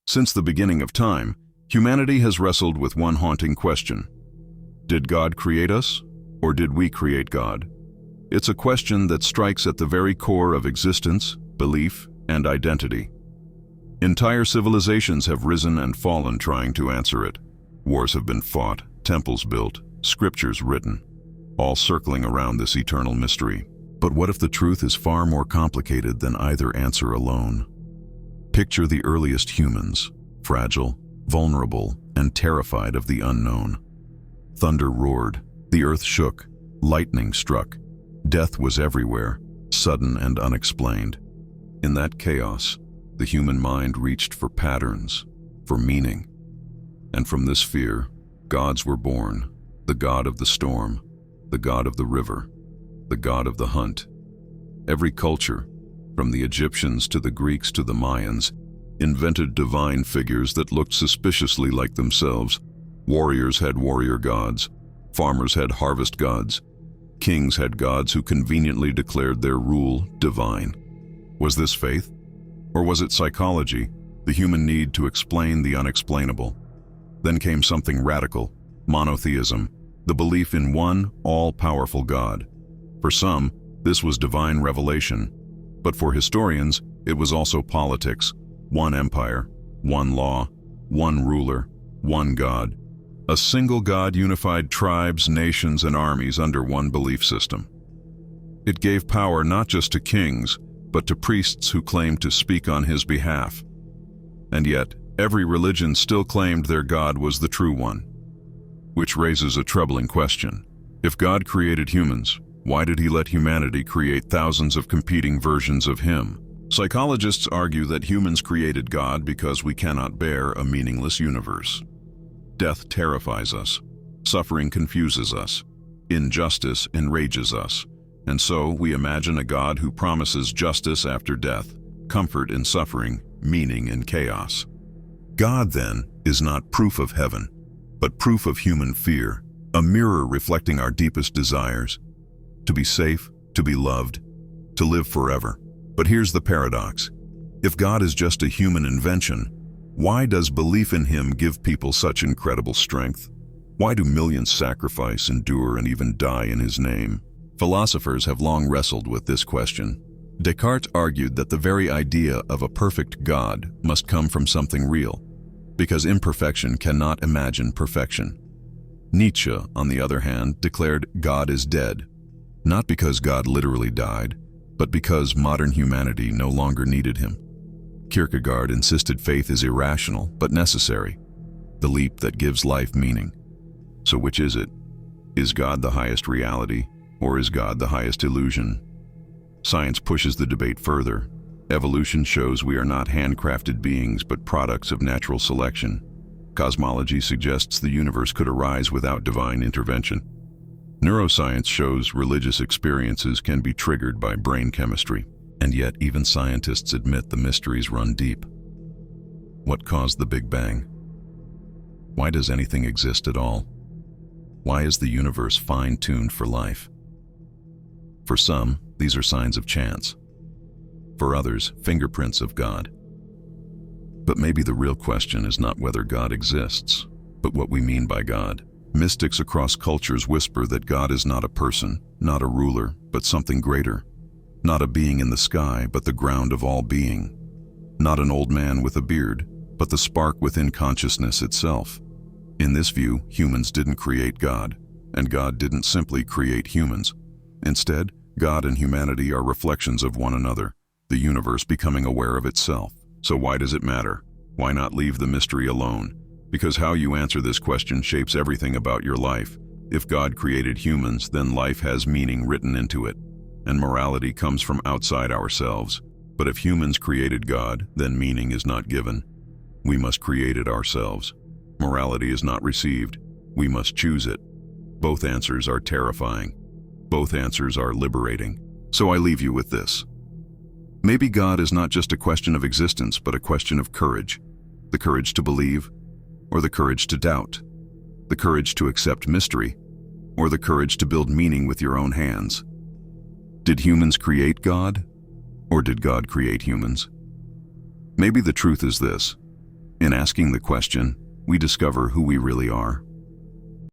Since the beginning of time, humanity has wrestled with one haunting question. Did God create us, or did we create God? It's a question that strikes at the very core of existence, belief, and identity. Entire civilizations have risen and fallen trying to answer it. Wars have been fought, temples built, scriptures written, all circling around this eternal mystery. But what if the truth is far more complicated than either answer alone? Picture the earliest humans, fragile, vulnerable, and terrified of the unknown. Thunder roared, the earth shook, lightning struck. Death was everywhere, sudden and unexplained. In that chaos, the human mind reached for patterns, for meaning. And from this fear, gods were born, the god of the storm, the god of the river, the god of the hunt. Every culture, from the Egyptians to the Greeks to the Mayans, invented divine figures that looked suspiciously like themselves. Warriors had warrior gods, farmers had harvest gods, kings had gods who conveniently declared their rule divine. Was this faith? Or was it psychology, the human need to explain the unexplainable? Then came something radical, monotheism, the belief in one all-powerful God. For some, this was divine revelation, but for historians, it was also politics, one empire, one law, one ruler, one God. A single God unified tribes, nations, and armies under one belief system. It gave power not just to kings, but to priests who claimed to speak on his behalf. And yet, every religion still claimed their God was the true one. Which raises a troubling question. If God created humans, why did he let humanity create thousands of competing versions of him? Psychologists argue that humans created God because we cannot bear a meaningless universe. Death terrifies us, suffering confuses us, injustice enrages us, and so we imagine a God who promises justice after death, comfort in suffering, meaning in chaos. God, then, is not proof of heaven, but proof of human fear, a mirror reflecting our deepest desires, to be safe, to be loved, to live forever. But here's the paradox. If God is just a human invention, why does belief in him give people such incredible strength? Why do millions sacrifice, endure, and even die in his name? Philosophers have long wrestled with this question. Descartes argued that the very idea of a perfect God must come from something real, because imperfection cannot imagine perfection. Nietzsche, on the other hand, declared God is dead, not because God literally died, but because modern humanity no longer needed him. Kierkegaard insisted faith is irrational but necessary, the leap that gives life meaning. So which is it? Is God the highest reality, or is God the highest illusion? Science pushes the debate further. Evolution shows we are not handcrafted beings but products of natural selection. Cosmology suggests the universe could arise without divine intervention. Neuroscience shows religious experiences can be triggered by brain chemistry, and yet even scientists admit the mysteries run deep. What caused the Big Bang? Why does anything exist at all? Why is the universe fine-tuned for life? For some, these are signs of chance. For others, fingerprints of God. But maybe the real question is not whether God exists, but what we mean by God. Mystics across cultures whisper that God is not a person, not a ruler, but something greater. Not a being in the sky, but the ground of all being. Not an old man with a beard, but the spark within consciousness itself. In this view, humans didn't create God, and God didn't simply create humans. Instead, God and humanity are reflections of one another, the universe becoming aware of itself. So why does it matter? Why not leave the mystery alone? Because how you answer this question shapes everything about your life. If God created humans, then life has meaning written into it, and morality comes from outside ourselves. But if humans created God, then meaning is not given. We must create it ourselves. Morality is not received. We must choose it. Both answers are terrifying. Both answers are liberating. So I leave you with this. Maybe God is not just a question of existence, but a question of courage. The courage to believe, or the courage to doubt. The courage to accept mystery, or the courage to build meaning with your own hands. Did humans create God, or did God create humans? Maybe the truth is this. In asking the question, we discover who we really are.